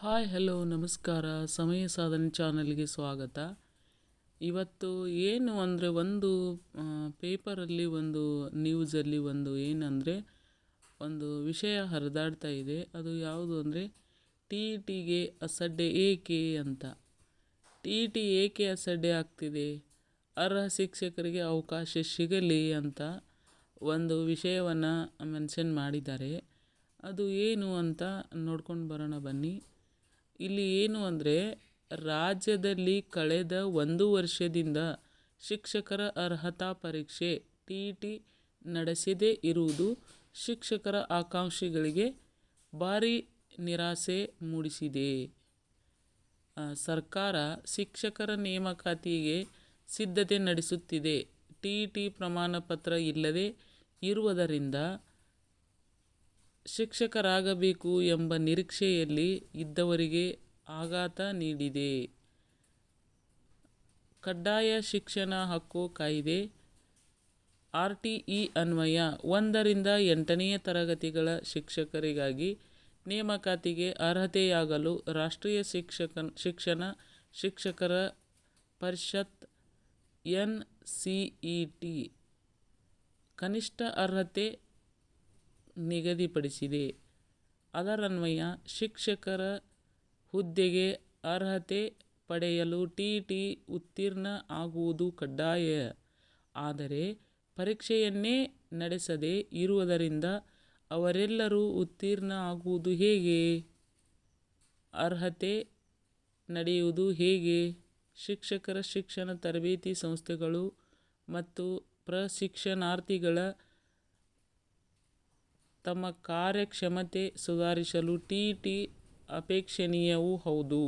Hi hello ನಮಸ್ಕಾರ. ಸಮಯ ಸಾಧನೆ ಚಾನಲ್ಗೆ ಸ್ವಾಗತ. ಇವತ್ತು ಏನು ಅಂದರೆ ಒಂದು ಪೇಪರಲ್ಲಿ ಒಂದು ನ್ಯೂಸಲ್ಲಿ ಏನಂದರೆ ಒಂದು ವಿಷಯ ಹರಿದಾಡ್ತಾ ಇದೆ. ಅದು ಯಾವುದು ಅಂದರೆ ಟಿ ಅಸಡ್ಡೆ ಏಕೆ ಅಂತ. ಟಿ ಏಕೆ ಅಸಡ್ಡೆ ಆಗ್ತಿದೆ, ಅರ್ಹ ಶಿಕ್ಷಕರಿಗೆ ಅವಕಾಶ ಸಿಗಲಿ ಅಂತ ಒಂದು ವಿಷಯವನ್ನು ಮೆನ್ಷನ್ ಮಾಡಿದ್ದಾರೆ. ಅದು ಏನು ಅಂತ ನೋಡ್ಕೊಂಡು ಬರೋಣ ಬನ್ನಿ. ಇಲ್ಲಿ ಏನು ಅಂದರೆ ರಾಜ್ಯದಲ್ಲಿ ಕಳೆದ 1 ವರ್ಷದಿಂದ ಶಿಕ್ಷಕರ ಅರ್ಹತಾ ಪರೀಕ್ಷೆ ಟಿ ನಡೆಸದೇ ಇರುವುದು ಶಿಕ್ಷಕರ ಆಕಾಂಕ್ಷಿಗಳಿಗೆ ಭಾರಿ ನಿರಾಸೆ ಮೂಡಿಸಿದೆ. ಸರ್ಕಾರ ಶಿಕ್ಷಕರ ನೇಮಕಾತಿಗೆ ಸಿದ್ಧತೆ ನಡೆಸುತ್ತಿದೆ. ಟಿ ಪ್ರಮಾಣ ಪತ್ರ ಇಲ್ಲದೇ ಇರುವುದರಿಂದ ಶಿಕ್ಷಕರಾಗಬೇಕು ಎಂಬ ನಿರೀಕ್ಷೆಯಲ್ಲಿ ಇದ್ದವರಿಗೆ ಆಘಾತ ನೀಡಿದೆ. ಕಡ್ಡಾಯ ಶಿಕ್ಷಣ ಹಕ್ಕು ಕಾಯ್ದೆ RTE ಅನ್ವಯ 1ರಿಂದ 8ನೇ ತರಗತಿಗಳ ಶಿಕ್ಷಕರಿಗಾಗಿ ನೇಮಕಾತಿಗೆ ಅರ್ಹತೆಯಾಗಲು ರಾಷ್ಟ್ರೀಯ ಶಿಕ್ಷಕರ ಪರಿಷತ್ NCET ಕನಿಷ್ಠ ಅರ್ಹತೆ ನಿಗದಿಪಡಿಸಿದೆ. ಅದರನ್ವಯ ಶಿಕ್ಷಕರ ಹುದ್ದೆಗೆ ಅರ್ಹತೆ ಪಡೆಯಲು ಟಿ ಉತ್ತೀರ್ಣ ಆಗುವುದು ಕಡ್ಡಾಯ. ಆದರೆ ಪರೀಕ್ಷೆಯನ್ನೇ ನಡೆಸದೇ ಇರುವುದರಿಂದ ಅವರೆಲ್ಲರೂ ಉತ್ತೀರ್ಣ ಆಗುವುದು ಹೇಗೆ, ಅರ್ಹತೆ ನಡೆಯುವುದು ಹೇಗೆ? ಶಿಕ್ಷಕರ ಶಿಕ್ಷಣ ತರಬೇತಿ ಸಂಸ್ಥೆಗಳು ಮತ್ತು ಪ್ರಶಿಕ್ಷಣಾರ್ಥಿಗಳ ತಮ್ಮ ಕಾರ್ಯಕ್ಷಮತೆ ಸುಧಾರಿಸಲು ಟಿ ಅಪೇಕ್ಷಣೀಯವೂ ಹೌದು.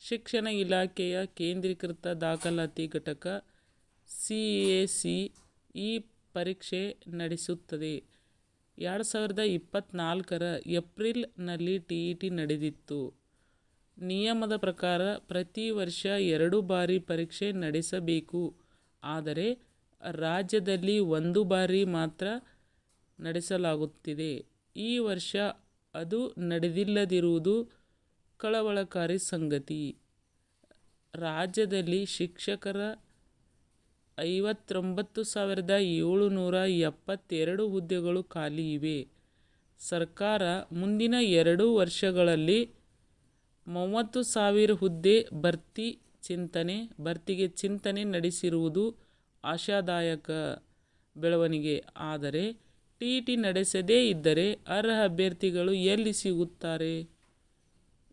ಶಿಕ್ಷಣ ಇಲಾಖೆಯ ಕೇಂದ್ರೀಕೃತ ದಾಖಲಾತಿ ಘಟಕ CAC ಈ ಪರೀಕ್ಷೆ ನಡೆಸುತ್ತದೆ. 2024ರ ಏಪ್ರಿಲ್ನಲ್ಲಿ ಟಿ ನಡೆದಿತ್ತು. ನಿಯಮದ ಪ್ರಕಾರ ಪ್ರತಿ ವರ್ಷ 2 ಬಾರಿ ಪರೀಕ್ಷೆ ನಡೆಸಬೇಕು. ಆದರೆ ರಾಜ್ಯದಲ್ಲಿ 1 ಬಾರಿ ಮಾತ್ರ ನಡೆಸಲಾಗುತ್ತಿದೆ. ಈ ವರ್ಷ ಅದು ನಡೆದಿಲ್ಲದಿರುವುದು ಕಳವಳಕಾರಿ ಸಂಗತಿ. ರಾಜ್ಯದಲ್ಲಿ ಶಿಕ್ಷಕರ 59,772 ಹುದ್ದೆಗಳು ಖಾಲಿ ಇವೆ. ಸರ್ಕಾರ ಮುಂದಿನ 2 ವರ್ಷಗಳಲ್ಲಿ 30,000 ಹುದ್ದೆ ಭರ್ತಿಗೆ ಚಿಂತನೆ ನಡೆಸಿರುವುದು ಆಶಾದಾಯಕ ಬೆಳವಣಿಗೆ. ಆದರೆ ಟಿ ನಡೆಸದೇ ಇದ್ದರೆ ಅರ್ಹ ಅಭ್ಯರ್ಥಿಗಳು ಎಲ್ಲಿ ಸಿಗುತ್ತಾರೆ?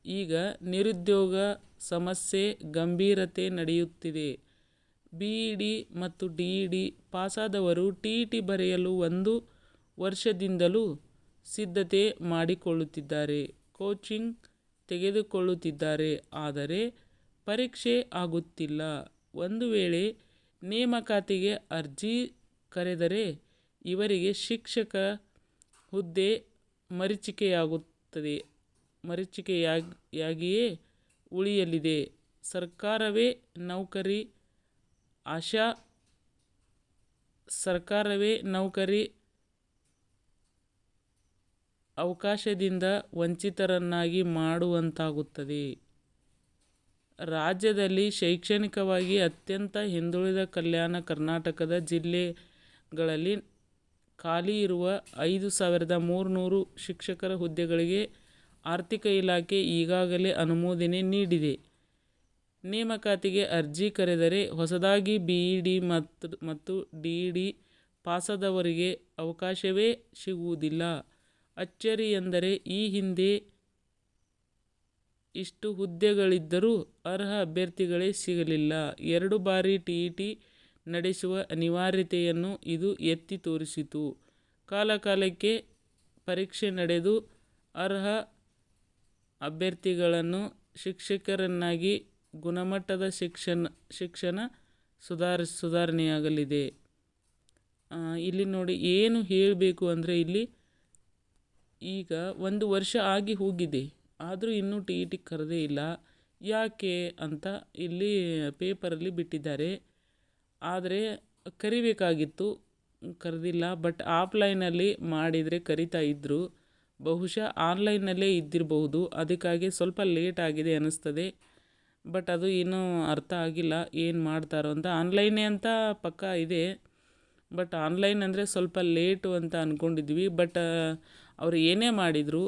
ಈಗ ನಿರುದ್ಯೋಗ ಸಮಸ್ಯೆ ಗಂಭೀರತೆ ನಡೆಯುತ್ತಿದೆ. BEd ಮತ್ತು DED ಪಾಸಾದವರು ಟಿ ಬರೆಯಲು 1 ವರ್ಷದಿಂದಲೂ ಸಿದ್ಧತೆ ಮಾಡಿಕೊಳ್ಳುತ್ತಿದ್ದಾರೆ, ಕೋಚಿಂಗ್ ತೆಗೆದುಕೊಳ್ಳುತ್ತಿದ್ದಾರೆ. ಆದರೆ ಪರೀಕ್ಷೆ ಆಗುತ್ತಿಲ್ಲ. ಒಂದು ವೇಳೆ ನೇಮಕಾತಿಗೆ ಅರ್ಜಿ ಕರೆದರೆ ಇವರಿಗೆ ಶಿಕ್ಷಕ ಹುದ್ದೆ ಮರೀಚಿಕೆಯಾಗಿಯೇ ಉಳಿಯಲಿದೆ. ಸರ್ಕಾರವೇ ನೌಕರಿ ಅವಕಾಶದಿಂದ ವಂಚಿತರನ್ನಾಗಿ ಮಾಡುವಂತಾಗುತ್ತದೆ. ರಾಜ್ಯದಲ್ಲಿ ಶೈಕ್ಷಣಿಕವಾಗಿ ಅತ್ಯಂತ ಹಿಂದುಳಿದ ಕಲ್ಯಾಣ ಕರ್ನಾಟಕದ ಜಿಲ್ಲೆಗಳಲ್ಲಿ ಖಾಲಿ ಇರುವ 5,300 ಶಿಕ್ಷಕರ ಹುದ್ದೆಗಳಿಗೆ ಆರ್ಥಿಕ ಇಲಾಖೆ ಈಗಾಗಲೇ ಅನುಮೋದನೆ ನೀಡಿದೆ. ನೇಮಕಾತಿಗೆ ಅರ್ಜಿ ಕರೆದರೆ ಹೊಸದಾಗಿ BEd ಮತ್ತು DED ಪಾಸಾದವರಿಗೆ ಅವಕಾಶವೇ ಸಿಗುವುದಿಲ್ಲ. ಅಚ್ಚರಿ ಎಂದರೆ ಈ ಹಿಂದೆ ಇಷ್ಟು ಹುದ್ದೆಗಳಿದ್ದರೂ ಅರ್ಹ ಅಭ್ಯರ್ಥಿಗಳೇ ಸಿಗಲಿಲ್ಲ. 2 ಬಾರಿ ಟಿ ನಡೆಸುವ ಅನಿವಾರ್ಯತೆಯನ್ನು ಇದು ಎತ್ತಿ ತೋರಿಸಿತು. ಕಾಲಕಾಲಕ್ಕೆ ಪರೀಕ್ಷೆ ನಡೆದು ಅರ್ಹ ಅಭ್ಯರ್ಥಿಗಳನ್ನು ಶಿಕ್ಷಕರನ್ನಾಗಿ ಗುಣಮಟ್ಟದ ಶಿಕ್ಷಣ ಸುಧಾರಣೆಯಾಗಲಿದೆ. ಇಲ್ಲಿ ನೋಡಿ ಏನು ಹೇಳಬೇಕು ಅಂದರೆ ಇಲ್ಲಿ ಈಗ 1 ವರ್ಷ ಆಗಿ ಹೋಗಿದೆ, ಆದರೂ ಇನ್ನೂ ಟಿ ಕರೆದೇ ಇಲ್ಲ. ಯಾಕೆ ಅಂತ ಇಲ್ಲಿ ಪೇಪರಲ್ಲಿ ಬಿಟ್ಟಿದ್ದಾರೆ. ಆದರೆ ಕರಿಬೇಕಾಗಿತ್ತು, ಕರೆದಿಲ್ಲ. ಬಟ್ ಆಫ್ಲೈನಲ್ಲಿ ಮಾಡಿದರೆ ಕರಿತಾ ಇದ್ದರು. ಬಹುಶಃ ಆನ್ಲೈನ್ನಲ್ಲೇ ಇದ್ದಿರಬಹುದು. ಅದಕ್ಕಾಗಿ ಸ್ವಲ್ಪ ಲೇಟ್ ಆಗಿದೆ ಅನ್ನಿಸ್ತದೆ. ಬಟ್ ಅದು ಇನ್ನೂ ಅರ್ಥ ಆಗಿಲ್ಲ ಏನು ಮಾಡ್ತಾರೋ ಅಂತ. ಆನ್ಲೈನೇ ಅಂತ ಪಕ್ಕಾ ಇದೆ. ಬಟ್ ಆನ್ಲೈನ್ ಅಂದರೆ ಸ್ವಲ್ಪ ಲೇಟು ಅಂತ ಅಂದ್ಕೊಂಡಿದ್ವಿ. ಬಟ್ ಅವರು ಏನೇ ಮಾಡಿದರು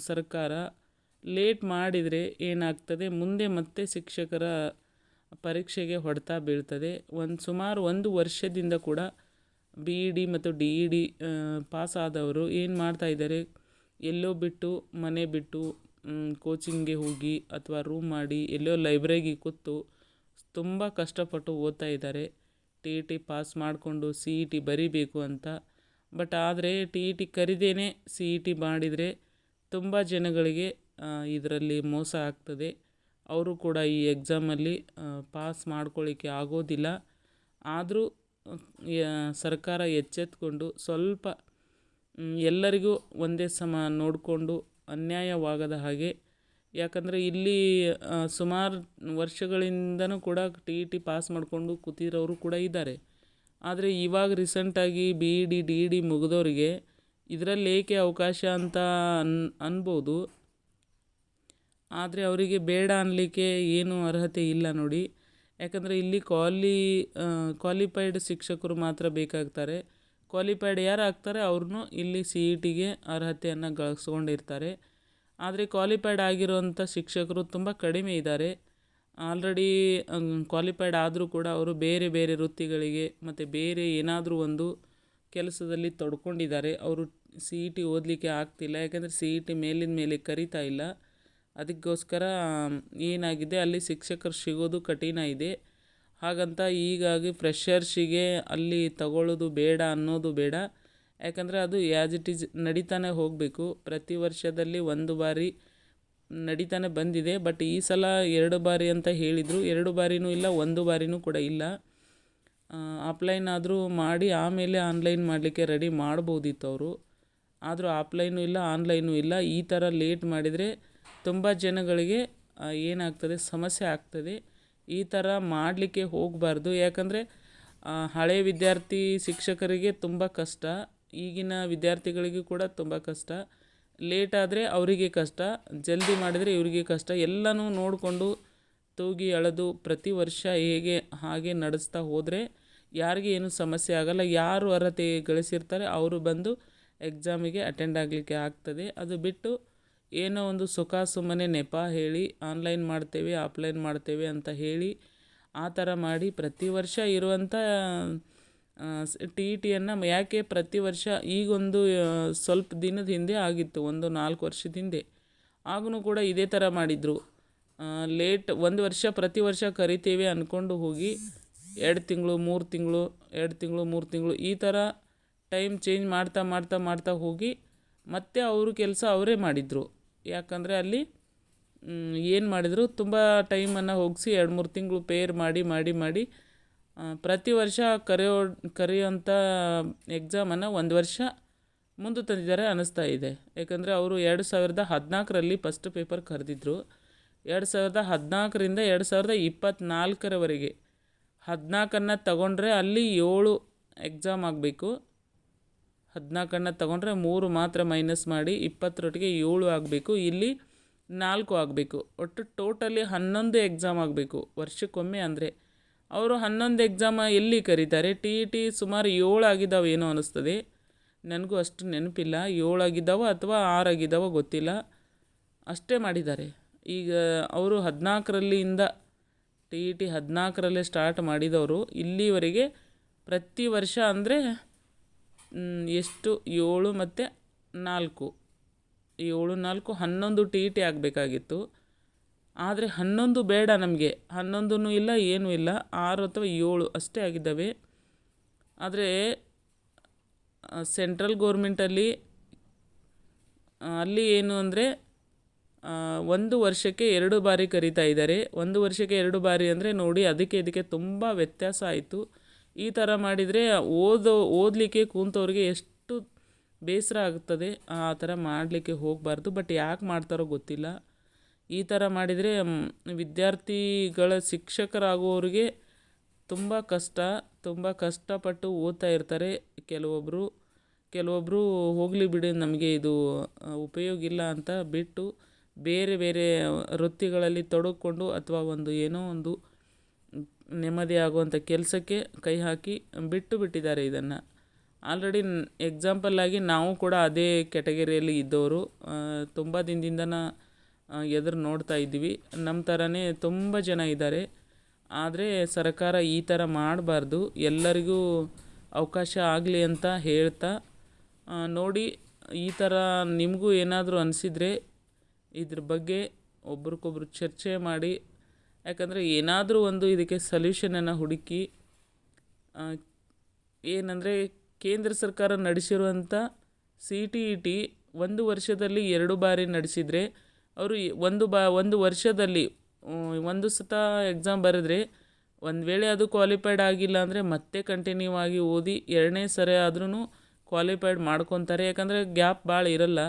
ಸರ್ಕಾರ ಲೇಟ್ ಮಾಡಿದರೆ ಏನಾಗ್ತದೆ, ಮುಂದೆ ಮತ್ತೆ ಶಿಕ್ಷಕರ ಪರೀಕ್ಷೆಗೆ ಹೊಡೆತ ಬೀಳ್ತದೆ. ಸುಮಾರು 1 ವರ್ಷದಿಂದ ಕೂಡ BED ಮತ್ತು DED ಪಾಸ್ ಆದವರು ಏನು ಮಾಡ್ತಾಯಿದ್ದಾರೆ, ಎಲ್ಲೋ ಬಿಟ್ಟು ಮನೆ ಬಿಟ್ಟು ಕೋಚಿಂಗ್ಗೆ ಹೋಗಿ ಅಥವಾ ರೂಮ್ ಮಾಡಿ ಎಲ್ಲೋ ಲೈಬ್ರರಿಗೆ ಕೂತು ತುಂಬ ಕಷ್ಟಪಟ್ಟು ಓದ್ತಾ ಇದ್ದಾರೆ. TET ಪಾಸ್ ಮಾಡಿಕೊಂಡು CET ಬರಿಬೇಕು ಅಂತ. ಬಟ್ ಆದರೆ TET ಕರಿದೇನೆ CET ಮಾಡಿದರೆ ತುಂಬ ಜನಗಳಿಗೆ ಇದರಲ್ಲಿ ಮೋಸ ಆಗ್ತದೆ. ಅವರು ಕೂಡ ಈ ಎಕ್ಸಾಮಲ್ಲಿ ಪಾಸ್ ಮಾಡ್ಕೊಳ್ಳಿಕ್ಕೆ ಆಗೋದಿಲ್ಲ. ಆದರೂ ಸರ್ಕಾರ ಎಚ್ಚೆತ್ಕೊಂಡು ಸ್ವಲ್ಪ ಎಲ್ಲರಿಗೂ ಒಂದೇ ಸಮ ನೋಡಿಕೊಂಡು ಅನ್ಯಾಯವಾಗದ ಹಾಗೆ, ಯಾಕಂದರೆ ಇಲ್ಲಿ ಸುಮಾರು ವರ್ಷಗಳಿಂದನೂ ಕೂಡ TET ಪಾಸ್ ಮಾಡಿಕೊಂಡು ಕೂತಿರೋರು ಕೂಡ ಇದ್ದಾರೆ. ಆದರೆ ಇವಾಗ ರೀಸೆಂಟಾಗಿ BED DED ಮುಗಿದವರಿಗೆ ಇದರಲ್ಲಿ ಏಕೆ ಅವಕಾಶ ಅಂತ ಅನ್ಬೋದು. ಆದರೆ ಅವರಿಗೆ ಬೇಡ ಅನ್ನಲಿಕ್ಕೆ ಏನೂ ಅರ್ಹತೆ ಇಲ್ಲ ನೋಡಿ. ಯಾಕಂದರೆ ಇಲ್ಲಿ ಕ್ವಾಲಿಫೈಡ್ ಶಿಕ್ಷಕರು ಮಾತ್ರ ಬೇಕಾಗ್ತಾರೆ. ಕ್ವಾಲಿಫೈಡ್ ಯಾರು ಆಗ್ತಾರೆ ಅವ್ರನ್ನೂ ಇಲ್ಲಿ CETಗೆ ಅರ್ಹತೆಯನ್ನು ಗಳಿಸ್ಕೊಂಡಿರ್ತಾರೆ. ಆದರೆ ಕ್ವಾಲಿಫೈಡ್ ಆಗಿರೋಂಥ ಶಿಕ್ಷಕರು ತುಂಬ ಕಡಿಮೆ ಇದ್ದಾರೆ. ಆಲ್ರೆಡಿ ಕ್ವಾಲಿಫೈಡ್ ಆದರೂ ಕೂಡ ಅವರು ಬೇರೆ ಬೇರೆ ವೃತ್ತಿಗಳಿಗೆ ಮತ್ತು ಬೇರೆ ಏನಾದರೂ ಒಂದು ಕೆಲಸದಲ್ಲಿ ತೊಡ್ಕೊಂಡಿದ್ದಾರೆ. ಅವರು CET ಓದಲಿಕ್ಕೆ ಆಗ್ತಿಲ್ಲ. ಯಾಕಂದರೆ CET ಮೇಲಿನ ಮೇಲೆ ಕರೀತಾ ಇಲ್ಲ. ಅದಕ್ಕೋಸ್ಕರ ಏನಾಗಿದೆ, ಅಲ್ಲಿ ಶಿಕ್ಷಕರು ಸಿಗೋದು ಕಠಿಣ ಇದೆ. ಹಾಗಂತ ಹೀಗಾಗಿ ಫ್ರೆಷರ್ಸಿಗೆ ಅಲ್ಲಿ ತಗೊಳ್ಳೋದು ಬೇಡ ಅನ್ನೋದು ಬೇಡ. ಯಾಕಂದರೆ ಅದು ಆ್ಯಸ್ ಇಟ್ ಈಸ್ ನಡೀತಾನೆ ಹೋಗಬೇಕು. ಪ್ರತಿ ವರ್ಷದಲ್ಲಿ 1 ಬಾರಿ ನಡೀತಾನೆ ಬಂದಿದೆ. ಬಟ್ ಈ ಸಲ 2 ಬಾರಿ ಅಂತ ಹೇಳಿದರು. 2 ಬಾರಿನೂ ಇಲ್ಲ, 1 ಬಾರಿನೂ ಕೂಡ ಇಲ್ಲ. ಆಫ್ಲೈನ್ ಆದರೂ ಮಾಡಿ ಆಮೇಲೆ ಆನ್ಲೈನ್ ಮಾಡಲಿಕ್ಕೆ ರೆಡಿ ಮಾಡ್ಬೋದಿತ್ತು ಅವರು. ಆದರೂ ಆಫ್ಲೈನು ಇಲ್ಲ, ಆನ್ಲೈನು ಇಲ್ಲ. ಈ ಥರ ಲೇಟ್ ಮಾಡಿದರೆ ತುಂಬ ಜನಗಳಿಗೆ ಏನಾಗ್ತದೆ, ಸಮಸ್ಯೆ ಆಗ್ತದೆ. ಈ ಥರ ಮಾಡಲಿಕ್ಕೆ ಹೋಗಬಾರ್ದು. ಯಾಕಂದರೆ ಹಳೆ ವಿದ್ಯಾರ್ಥಿ ಶಿಕ್ಷಕರಿಗೆ ತುಂಬ ಕಷ್ಟ, ಈಗಿನ ವಿದ್ಯಾರ್ಥಿಗಳಿಗೂ ಕೂಡ ತುಂಬ ಕಷ್ಟ. ಲೇಟ್ ಆದರೆ ಅವರಿಗೆ ಕಷ್ಟ, ಜಲ್ದಿ ಮಾಡಿದರೆ ಇವರಿಗೆ ಕಷ್ಟ. ಎಲ್ಲನೂ ನೋಡಿಕೊಂಡು ತೂಗಿ ಎಳೆದು ಪ್ರತಿ ವರ್ಷ ಹಾಗೆ ನಡೆಸ್ತಾ ಹೋದರೆ ಯಾರಿಗೆ ಏನೂ ಸಮಸ್ಯೆ ಆಗೋಲ್ಲ. ಯಾರು ಅರ್ಹತೆ ಗಳಿಸಿರ್ತಾರೆ ಅವರು ಬಂದು ಎಕ್ಸಾಮಿಗೆ ಅಟೆಂಡ್ ಆಗಲಿಕ್ಕೆ ಆಗ್ತದೆ. ಅದು ಬಿಟ್ಟು ಏನೋ ಒಂದು ಸುಖ ಸುಮ್ಮನೆ ನೆಪ ಹೇಳಿ ಆನ್ಲೈನ್ ಮಾಡ್ತೇವೆ ಆಫ್ಲೈನ್ ಮಾಡ್ತೇವೆ ಅಂತ ಹೇಳಿ ಆ ಥರ ಮಾಡಿ ಪ್ರತಿ ವರ್ಷ ಇರುವಂಥ TETಯನ್ನು ಯಾಕೆ ಪ್ರತಿ ವರ್ಷ ಈಗೊಂದು ಸ್ವಲ್ಪ ದಿನದ ಹಿಂದೆ ಆಗಿತ್ತು, 4 ವರ್ಷದ ಹಿಂದೆ. ಆಗೂ ಕೂಡ ಇದೇ ಥರ ಮಾಡಿದರು. ಲೇಟ್ 1 ವರ್ಷ ಪ್ರತಿ ವರ್ಷ ಕರಿತೇವೆ ಅಂದ್ಕೊಂಡು ಹೋಗಿ 2 ತಿಂಗಳು 3 ತಿಂಗಳು 2 ತಿಂಗಳು 3 ತಿಂಗಳು ಈ ಥರ ಟೈಮ್ ಚೇಂಜ್ ಮಾಡ್ತಾ ಮಾಡ್ತಾ ಮಾಡ್ತಾ ಹೋಗಿ ಮತ್ತೆ ಅವರು ಕೆಲಸ ಅವರೇ ಮಾಡಿದರು. ಯಾಕಂದರೆ ಅಲ್ಲಿ ಏನು ಮಾಡಿದರು, ತುಂಬ ಟೈಮನ್ನು ಹೋಗಿಸಿ 2-3 ತಿಂಗಳು ಪೇರ್ ಮಾಡಿ ಪ್ರತಿ ವರ್ಷ ಕರೆಯುವಂಥ ಎಕ್ಸಾಮನ್ನು 1 ವರ್ಷ ಮುಂದೆ ತಂದಿದ್ದಾರೆ ಅನ್ನಿಸ್ತಾ ಇದೆ. ಯಾಕಂದರೆ ಅವರು 2014ರಲ್ಲಿ ಫಸ್ಟ್ ಪೇಪರ್ ಕರೆದಿದ್ರು. 2014ರಿಂದ 2024ರವರೆಗೆ 14 ತಗೊಂಡ್ರೆ ಅಲ್ಲಿ 7 ಎಕ್ಸಾಮ್ ಆಗಬೇಕು. 14 ತಗೊಂಡ್ರೆ 3 ಮಾತ್ರ ಮೈನಸ್ ಮಾಡಿ 20ರೊಟ್ಟಿಗೆ 7 ಆಗಬೇಕು. ಇಲ್ಲಿ 4 ಆಗಬೇಕು. ಒಟ್ಟು ಟೋಟಲಿ 11 ಎಕ್ಸಾಮ್ ಆಗಬೇಕು ವರ್ಷಕ್ಕೊಮ್ಮೆ. ಅಂದರೆ ಅವರು 11 ಎಕ್ಸಾಮ ಎಲ್ಲಿ ಕರೀತಾರೆ? TET ಸುಮಾರು 7 ಆಗಿದ್ದಾವೆ ಏನೋ ಅನ್ನಿಸ್ತದೆ. ನನಗೂ ಅಷ್ಟು ನೆನಪಿಲ್ಲ, 7 ಆಗಿದ್ದಾವೋ ಅಥವಾ 6 ಆಗಿದ್ದಾವೋ ಗೊತ್ತಿಲ್ಲ. ಅಷ್ಟೇ ಮಾಡಿದ್ದಾರೆ. ಈಗ ಅವರು 14ರಿಂದ TET 14ರಲ್ಲೇ ಸ್ಟಾರ್ಟ್ ಮಾಡಿದವರು ಇಲ್ಲಿವರೆಗೆ ಪ್ರತಿ ವರ್ಷ ಅಂದರೆ ಎಷ್ಟು 7 ಮತ್ತು 4 7 4 11 TET ಆಗಬೇಕಾಗಿತ್ತು. ಆದರೆ 11 ಬೇಡ ನಮಗೆ, 11 ಇಲ್ಲ ಏನೂ ಇಲ್ಲ, 6 ಅಥವಾ 7 ಅಷ್ಟೇ ಆಗಿದ್ದಾವೆ. ಆದರೆ ಸೆಂಟ್ರಲ್ ಗೌರ್ಮೆಂಟಲ್ಲಿ ಅಲ್ಲಿ ಏನು ಅಂದರೆ 1 ವರ್ಷಕ್ಕೆ 2 ಬಾರಿ ಕರೀತಾ ಇದ್ದಾರೆ. 1 ವರ್ಷಕ್ಕೆ 2 ಬಾರಿ ಅಂದರೆ ನೋಡಿ, ಇದಕ್ಕೆ ತುಂಬ ವ್ಯತ್ಯಾಸ ಆಯಿತು. ಈ ಥರ ಮಾಡಿದರೆ ಓದಲಿಕ್ಕೆ ಕೂತವ್ರಿಗೆ ಎಷ್ಟು ಬೇಸರ ಆಗ್ತದೆ. ಆ ಥರ ಮಾಡಲಿಕ್ಕೆ ಹೋಗಬಾರ್ದು. ಬಟ್ ಯಾಕೆ ಮಾಡ್ತಾರೋ ಗೊತ್ತಿಲ್ಲ. ಈ ಥರ ಮಾಡಿದರೆ ವಿದ್ಯಾರ್ಥಿಗಳ ಶಿಕ್ಷಕರಾಗುವವರಿಗೆ ತುಂಬ ಕಷ್ಟಪಟ್ಟು ಓದ್ತಾ ಇರ್ತಾರೆ ಕೆಲವೊಬ್ಬರು. ಕೆಲವೊಬ್ಬರು ಹೋಗಲಿ ಬಿಡಿ ನಮಗೆ ಇದು ಉಪಯೋಗ ಇಲ್ಲ ಅಂತ ಬಿಟ್ಟು ಬೇರೆ ಬೇರೆ ವೃತ್ತಿಗಳಲ್ಲಿ ತೊಡಗಿಕೊಂಡು ಅಥವಾ ಒಂದು ಏನೋ ಒಂದು ನೆಮ್ಮದಿ ಆಗುವಂಥ ಕೆಲಸಕ್ಕೆ ಕೈ ಹಾಕಿ ಬಿಟ್ಟಿದ್ದಾರೆ ಇದನ್ನು. ಆಲ್ರೆಡಿ ಎಕ್ಸಾಂಪಲ್ ಆಗಿ ನಾವು ಕೂಡ ಅದೇ ಕ್ಯಾಟಗರಿಯಲ್ಲಿ ಇದ್ದವರು. ತುಂಬ ದಿನದಿಂದನ ಎದುರು ನೋಡ್ತಾ ಇದ್ದೀವಿ. ನಮ್ಮ ಥರನೇ ತುಂಬ ಜನ ಇದ್ದಾರೆ. ಆದರೆ ಸರ್ಕಾರ ಈ ಥರ ಮಾಡಬಾರ್ದು, ಎಲ್ಲರಿಗೂ ಅವಕಾಶ ಆಗಲಿ ಅಂತ ಹೇಳ್ತಾ, ನೋಡಿ ಈ ಥರ ನಿಮಗೂ ಏನಾದರೂ ಅನಿಸಿದರೆ ಇದ್ರ ಬಗ್ಗೆ ಒಬ್ರಿಗೊಬ್ರು ಚರ್ಚೆ ಮಾಡಿ, ಯಾಕಂದರೆ ಏನಾದರೂ ಒಂದು ಇದಕ್ಕೆ ಸೊಲ್ಯೂಷನನ್ನು ಹುಡುಕಿ, ಏನಂದರೆ ಕೇಂದ್ರ ಸರ್ಕಾರ ನಡೆಸಿರುವಂಥ CTET 1 ವರ್ಷದಲ್ಲಿ 2 ಬಾರಿ ನಡೆಸಿದರೆ ಅವರು ಒಂದು ವರ್ಷದಲ್ಲಿ ಒಂದು ಸತ ಎಕ್ಸಾಮ್ ಬರೆದ್ರೆ ಒಂದು ವೇಳೆ ಅದು ಕ್ವಾಲಿಫೈಡ್ ಆಗಿಲ್ಲ ಅಂದರೆ ಮತ್ತೆ ಕಂಟಿನ್ಯೂ ಆಗಿ ಓದಿ 2ನೇ ಸರಿ ಆದ್ರೂ ಕ್ವಾಲಿಫೈಡ್ ಮಾಡ್ಕೊತಾರೆ. ಯಾಕಂದರೆ ಗ್ಯಾಪ್ ಭಾಳ ಇರಲ್ಲ,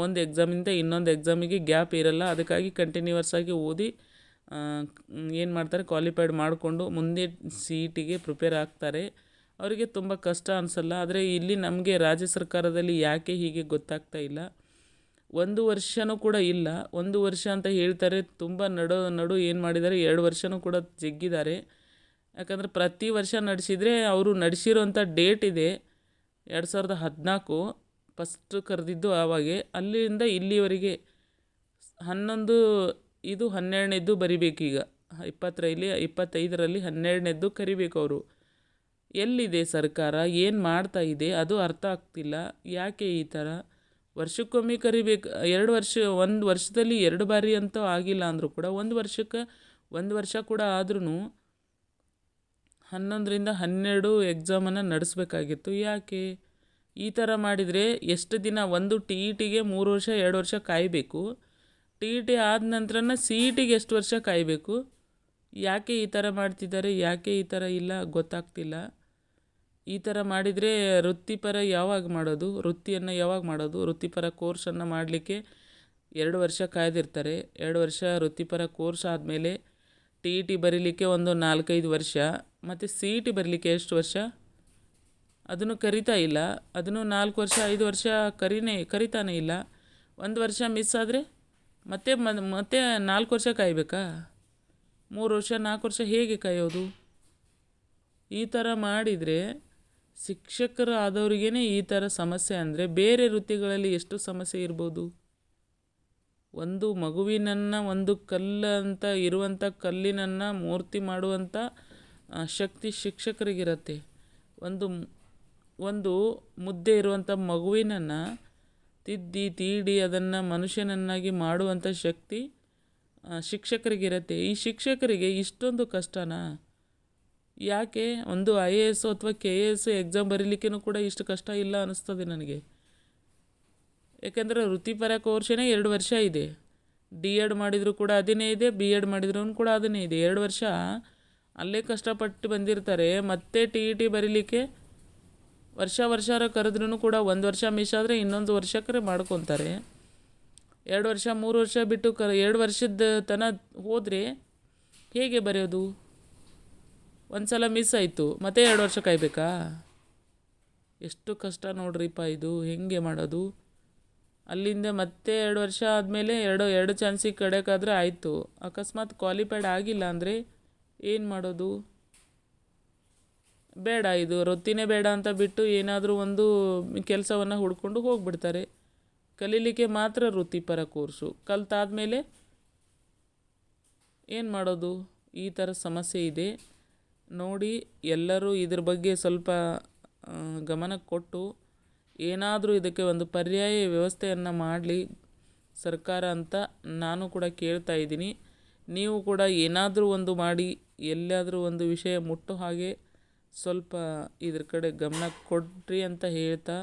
ಒಂದು ಎಕ್ಸಾಮಿಂದ ಇನ್ನೊಂದು ಎಕ್ಸಾಮಿಗೆ ಗ್ಯಾಪ್ ಇರಲ್ಲ. ಅದಕ್ಕಾಗಿ ಕಂಟಿನ್ಯೂವಸ್ ಆಗಿ ಓದಿ ಏನು ಮಾಡ್ತಾರೆ, ಕ್ವಾಲಿಫೈಡ್ ಮಾಡಿಕೊಂಡು ಮುಂದೆ CETಗೆ ಪ್ರಿಪೇರ್ ಆಗ್ತಾರೆ. ಅವರಿಗೆ ತುಂಬ ಕಷ್ಟ ಅನಿಸಲ್ಲ. ಆದರೆ ಇಲ್ಲಿ ನಮಗೆ ರಾಜ್ಯ ಸರ್ಕಾರದಲ್ಲಿ ಯಾಕೆ ಹೀಗೆ ಗೊತ್ತಾಗ್ತಾ ಇಲ್ಲ. 1 ವರ್ಷವೂ ಕೂಡ ಇಲ್ಲ, 1 ವರ್ಷ ಅಂತ ಹೇಳ್ತಾರೆ. ತುಂಬ ನಡು ಏನು ಮಾಡಿದ್ದಾರೆ, 2 ವರ್ಷವೂ ಕೂಡ ಜಗ್ಗಿದ್ದಾರೆ. ಯಾಕಂದರೆ ಪ್ರತಿ ವರ್ಷ ನಡೆಸಿದರೆ ಅವರು ನಡೆಸಿರೋಂಥ ಡೇಟ್ ಇದೆ 2014 ಫಸ್ಟ್ ಕರೆದಿದ್ದು. ಆವಾಗೆ ಅಲ್ಲಿಂದ ಇಲ್ಲಿವರೆಗೆ 11 ಇದು 12ನೇದ್ದು ಬರಿಬೇಕೀಗ. 25ರಲ್ಲಿ 12ನೇದ್ದು ಕರಿಬೇಕು ಅವರು. ಎಲ್ಲಿದೆ ಸರ್ಕಾರ, ಏನು ಮಾಡ್ತಾ ಇದೆ ಅದು ಅರ್ಥ ಆಗ್ತಿಲ್ಲ. ಯಾಕೆ ಈ ಥರ ವರ್ಷಕ್ಕೊಮ್ಮೆ ಕರಿಬೇಕು? 1 ವರ್ಷದಲ್ಲಿ 2 ಬಾರಿ ಅಂತೂ ಆಗಿಲ್ಲ ಅಂದರೂ ಕೂಡ 1 ವರ್ಷ ಕೂಡ ಆದ್ರೂ 11ರಿಂದ 12 ಎಕ್ಸಾಮನ್ನು ನಡೆಸಬೇಕಾಗಿತ್ತು. ಯಾಕೆ ಈ ಥರ ಮಾಡಿದರೆ ಎಷ್ಟು ದಿನ? ಒಂದು TETಗೆ 3 ವರ್ಷ 2 ವರ್ಷ ಕಾಯಬೇಕು. TET ಆದ ನಂತರನ CETಗೆ ಎಷ್ಟು ವರ್ಷ ಕಾಯಬೇಕು? ಯಾಕೆ ಈ ಥರ ಮಾಡ್ತಿದ್ದಾರೆ? ಯಾಕೆ ಈ ಥರ ಇಲ್ಲ ಗೊತ್ತಾಗ್ತಿಲ್ಲ. ಈ ಥರ ಮಾಡಿದರೆ ವೃತ್ತಿಪರ ಯಾವಾಗ ಮಾಡೋದು? ವೃತ್ತಿಯನ್ನು ಯಾವಾಗ ಮಾಡೋದು? ವೃತ್ತಿಪರ ಕೋರ್ಸನ್ನು ಮಾಡಲಿಕ್ಕೆ 2 ವರ್ಷ ಕಾಯ್ದಿರ್ತಾರೆ. 2 ವರ್ಷ ವೃತ್ತಿಪರ ಕೋರ್ಸ್ ಆದಮೇಲೆ TET ಬರೀಲಿಕ್ಕೆ ಒಂದು 4-5 ವರ್ಷ, ಮತ್ತು CET ಬರಲಿಕ್ಕೆ ಎಷ್ಟು ವರ್ಷ? ಅದನ್ನು ಕರಿತಾ ಇಲ್ಲ. ಅದನ್ನು 4 ವರ್ಷ 5 ವರ್ಷ ಕರಿತಾನೇ ಇಲ್ಲ. 1 ವರ್ಷ ಮಿಸ್ ಆದರೆ ಮತ್ತೆ 4 ವರ್ಷ ಕಾಯಬೇಕಾ? 3 ವರ್ಷ 4 ವರ್ಷ ಹೇಗೆ ಕಾಯೋದು? ಈ ಥರ ಮಾಡಿದರೆ ಶಿಕ್ಷಕರು ಆದವ್ರಿಗೇ ಈ ಥರ ಸಮಸ್ಯೆ ಅಂದರೆ ಬೇರೆ ವೃತ್ತಿಗಳಲ್ಲಿ ಎಷ್ಟು ಸಮಸ್ಯೆ ಇರ್ಬೋದು? ಒಂದು ಮಗುವಿನನ್ನು, ಒಂದು ಕಲ್ಲಂತ ಇರುವಂಥ ಕಲ್ಲಿನನ್ನು ಮೂರ್ತಿ ಮಾಡುವಂಥ ಶಕ್ತಿ ಶಿಕ್ಷಕರಿಗಿರುತ್ತೆ. ಒಂದು ಮುದ್ದೆ ಇರುವಂಥ ಮಗುವಿನನ್ನು ತಿದ್ದಿ ತೀಡಿ ಅದನ್ನು ಮನುಷ್ಯನನ್ನಾಗಿ ಮಾಡುವಂಥ ಶಕ್ತಿ ಶಿಕ್ಷಕರಿಗಿರುತ್ತೆ. ಈ ಶಿಕ್ಷಕರಿಗೆ ಇಷ್ಟೊಂದು ಕಷ್ಟನಾ? ಯಾಕೆ ಒಂದು IAS ಅಥವಾ KAS ಎಕ್ಸಾಮ್ ಬರೀಲಿಕ್ಕೂ ಕೂಡ ಇಷ್ಟು ಕಷ್ಟ ಇಲ್ಲ ಅನ್ನಿಸ್ತದೆ ನನಗೆ. ಯಾಕೆಂದರೆ ವೃತ್ತಿಪರ ಕೋರ್ಸೇ 2 ವರ್ಷ ಇದೆ. D.Ed ಮಾಡಿದರೂ ಕೂಡ ಅದನ್ನೇ ಇದೆ, B.Ed ಮಾಡಿದ್ರೂ ಕೂಡ ಅದನ್ನೇ ಇದೆ. 2 ವರ್ಷ ಅಲ್ಲೇ ಕಷ್ಟಪಟ್ಟು ಬಂದಿರ್ತಾರೆ. ಮತ್ತೆ TET ಬರೀಲಿಕ್ಕೆ ವರ್ಷ ಕರೆದ್ರೂ ಕೂಡ 1 ವರ್ಷ ಮಿಸ್ ಆದರೆ ಇನ್ನೊಂದು ವರ್ಷಕ್ಕೆ ಮಾಡ್ಕೊತಾರೆ. 2 ವರ್ಷ 3 ವರ್ಷ ಬಿಟ್ಟು 2 ವರ್ಷದ ತನಕ ಹೋದರೆ ಹೇಗೆ ಬರೆಯೋದು? ಒಂದು ಸಲ ಮಿಸ್ ಆಯಿತು, ಮತ್ತೆ 2 ವರ್ಷ ಕಾಯಬೇಕಾ? ಎಷ್ಟು ಕಷ್ಟ ನೋಡ್ರಿಪ್ಪ ಇದು. ಹೇಗೆ ಮಾಡೋದು? ಅಲ್ಲಿಂದ ಮತ್ತೆ 2 ವರ್ಷ ಆದಮೇಲೆ ಎರಡು ಚಾನ್ಸಿಗೆ ಕಡೆಯೋಕ್ಕಾದರೆ ಆಯಿತು. ಅಕಸ್ಮಾತ್ ಕ್ವಾಲಿಫೈಡ್ ಆಗಿಲ್ಲ ಅಂದರೆ ಏನು ಮಾಡೋದು? ಬೇಡ, ಇದು ವೃತ್ತಿನೇ ಬೇಡ ಅಂತ ಬಿಟ್ಟು ಏನಾದರೂ ಒಂದು ಕೆಲಸವನ್ನು ಹುಡ್ಕೊಂಡು ಹೋಗ್ಬಿಡ್ತಾರೆ. ಕಲೀಲಿಕ್ಕೆ ಮಾತ್ರ ವೃತ್ತಿಪರ ಕೋರ್ಸು, ಕಲ್ತಾದ್ಮೇಲೆ ಏನು ಮಾಡೋದು? ಈ ಥರ ಸಮಸ್ಯೆ ಇದೆ. ನೋಡಿ, ಎಲ್ಲರೂ ಇದ್ರ ಬಗ್ಗೆ ಸ್ವಲ್ಪ ಗಮನ ಕೊಟ್ಟು ಏನಾದರೂ ಇದಕ್ಕೆ ಒಂದು ಪರ್ಯಾಯ ವ್ಯವಸ್ಥೆಯನ್ನು ಮಾಡಲಿ ಸರ್ಕಾರ ಅಂತ ನಾನು ಕೂಡ ಕೇಳ್ತಾ ಇದ್ದೀನಿ. ನೀವು ಕೂಡ ಏನಾದರೂ ಒಂದು ಮಾಡಿ ಎಲ್ಲಾದರೂ ಒಂದು ವಿಷಯ ಮುಟ್ಟೋ ಹಾಗೆ ಸ್ವಲ್ಪ ಇದ್ರ ಕಡೆ ಗಮನ ಕೊಡ್ರಿ ಅಂತ ಹೇಳ್ತಾ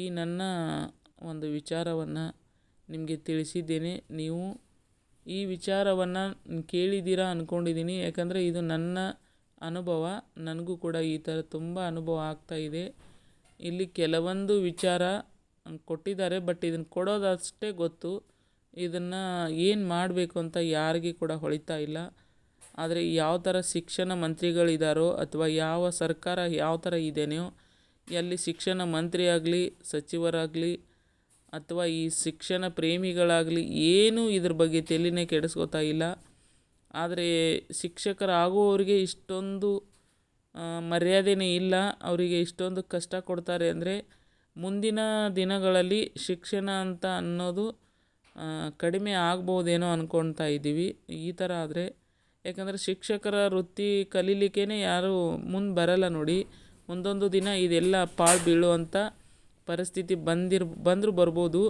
ಈ ನನ್ನ ಒಂದು ವಿಚಾರವನ್ನು ನಿಮಗೆ ತಿಳಿಸಿದ್ದೇನೆ. ನೀವು ಈ ವಿಚಾರವನ್ನು ಕೇಳಿದ್ದೀರಾ ಅಂದ್ಕೊಂಡಿದ್ದೀನಿ. ಯಾಕಂದರೆ ಇದು ನನ್ನ ಅನುಭವ. ನನಗೂ ಕೂಡ ಈ ಥರ ತುಂಬ ಅನುಭವ ಆಗ್ತಾಯಿದೆ. ಇಲ್ಲಿ ಕೆಲವೊಂದು ವಿಚಾರ ಕೊಟ್ಟಿದ್ದಾರೆ, ಬಟ್ ಇದನ್ನು ಕೊಡೋದಷ್ಟೇ ಗೊತ್ತು. ಇದನ್ನು ಏನು ಮಾಡಬೇಕು ಅಂತ ಯಾರಿಗೆ ಕೂಡ ಹೊಳಿತಾ ಇಲ್ಲ. ಆದರೆ ಯಾವ ಥರ ಶಿಕ್ಷಣ ಮಂತ್ರಿಗಳಿದ್ದಾರೋ ಅಥವಾ ಯಾವ ಸರ್ಕಾರ ಯಾವ ಥರ ಇದೆಯೋ ಅಲ್ಲಿ ಶಿಕ್ಷಣ ಮಂತ್ರಿ ಆಗಲಿ, ಸಚಿವರಾಗಲಿ ಅಥವಾ ಈ ಶಿಕ್ಷಣ ಪ್ರೇಮಿಗಳಾಗಲಿ ಏನೂ ಇದ್ರ ಬಗ್ಗೆ ತಲೆನೇ ಕೆಡಿಸ್ಕೋತಾ ಇಲ್ಲ. ಆದರೆ ಶಿಕ್ಷಕರಾಗುವವರಿಗೆ ಇಷ್ಟೊಂದು ಮರ್ಯಾದೆನೇ ಇಲ್ಲ. ಅವರಿಗೆ ಇಷ್ಟೊಂದು ಕಷ್ಟ ಕೊಡ್ತಾರೆ ಅಂದರೆ ಮುಂದಿನ ದಿನಗಳಲ್ಲಿ ಶಿಕ್ಷಣ ಅಂತ ಅನ್ನೋದು ಕಡಿಮೆ ಆಗ್ಬೋದೇನೋ ಅಂದ್ಕೊಳ್ತಾ ಇದ್ದೀವಿ ಈ ಥರ ಆದರೆ. ಯಾಕಂದರೆ ಶಿಕ್ಷಕರ ವೃತ್ತಿ ಕಲೀಲಿಕ್ಕೇ ಯಾರೂ ಮುಂದೆ ಬರಲ್ಲ ನೋಡಿ. ಒಂದೊಂದು ದಿನ ಇದೆಲ್ಲ ಪಾಳು ಬೀಳುವಂಥ ಪರಿಸ್ಥಿತಿ ಬಂದರೂ ಬರ್ಬೋದು.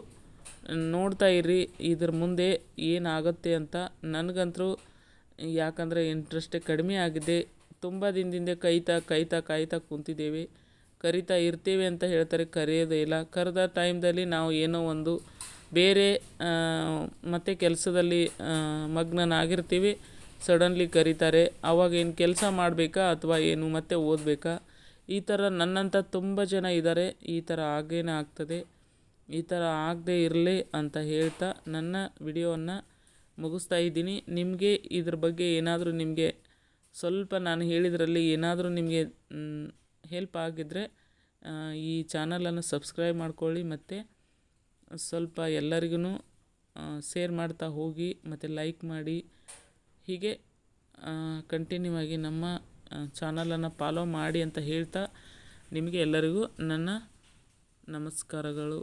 ನೋಡ್ತಾ ಇರ್ರಿ ಇದ್ರ ಮುಂದೆ ಏನಾಗುತ್ತೆ ಅಂತ. ನನಗಂತೂ ಯಾಕಂದರೆ ಇಂಟ್ರೆಸ್ಟೇ ಕಡಿಮೆ ಆಗಿದೆ. ತುಂಬ ದಿನದಿಂದ ಕಾಯ್ತಾ ಕೂತಿದ್ದೇವೆ. ಕರಿತಾ ಇರ್ತೇವೆ ಅಂತ ಹೇಳ್ತಾರೆ, ಕರೆಯೋದೇ ಇಲ್ಲ. ಕರೆದ ಟೈಮ್ದಲ್ಲಿ ನಾವು ಏನೋ ಒಂದು ಬೇರೆ ಮತ್ತೆ ಕೆಲಸದಲ್ಲಿ ಮಗ್ನನಾಗಿರ್ತೀವಿ. ಸಡನ್ಲಿ ಕರೀತಾರೆ. ಆವಾಗ ಏನು ಕೆಲಸ ಮಾಡಬೇಕಾ ಅಥವಾ ಏನು ಮತ್ತೆ ಓದಬೇಕಾ? ಈ ಥರ ನನ್ನಂಥ ತುಂಬ ಜನ ಇದ್ದಾರೆ. ಈ ಥರ ಆಗೇನೇ ಆಗ್ತದೆ. ಈ ಥರ ಆಗದೇ ಇರಲಿ ಅಂತ ಹೇಳ್ತಾ ನನ್ನ ವಿಡಿಯೋವನ್ನು ಮುಗಿಸ್ತಾ ಇದ್ದೀನಿ. ನಿಮಗೆ ಇದ್ರ ಬಗ್ಗೆ ಏನಾದರೂ ನಿಮಗೆ ಸ್ವಲ್ಪ ನಾನು ಹೇಳಿದ್ರಲ್ಲಿ ಏನಾದರೂ ನಿಮಗೆ ಹೆಲ್ಪ್ ಆಗಿದ್ದರೆ ಈ ಚಾನಲನ್ನು ಸಬ್ಸ್ಕ್ರೈಬ್ ಮಾಡ್ಕೊಳ್ಳಿ. ಮತ್ತು ಸ್ವಲ್ಪ ಎಲ್ಲರಿಗೂ ಶೇರ್ ಮಾಡ್ತಾ ಹೋಗಿ ಮತ್ತು ಲೈಕ್ ಮಾಡಿ. ಹೀಗೆ ಕಂಟಿನ್ಯೂ ಆಗಿ ನಮ್ಮ ಚಾನಲನ್ನು ಫಾಲೋ ಮಾಡಿ ಅಂತ ಹೇಳ್ತಾ ನಿಮಗೆ ಎಲ್ಲರಿಗೂ ನನ್ನ ನಮಸ್ಕಾರಗಳು.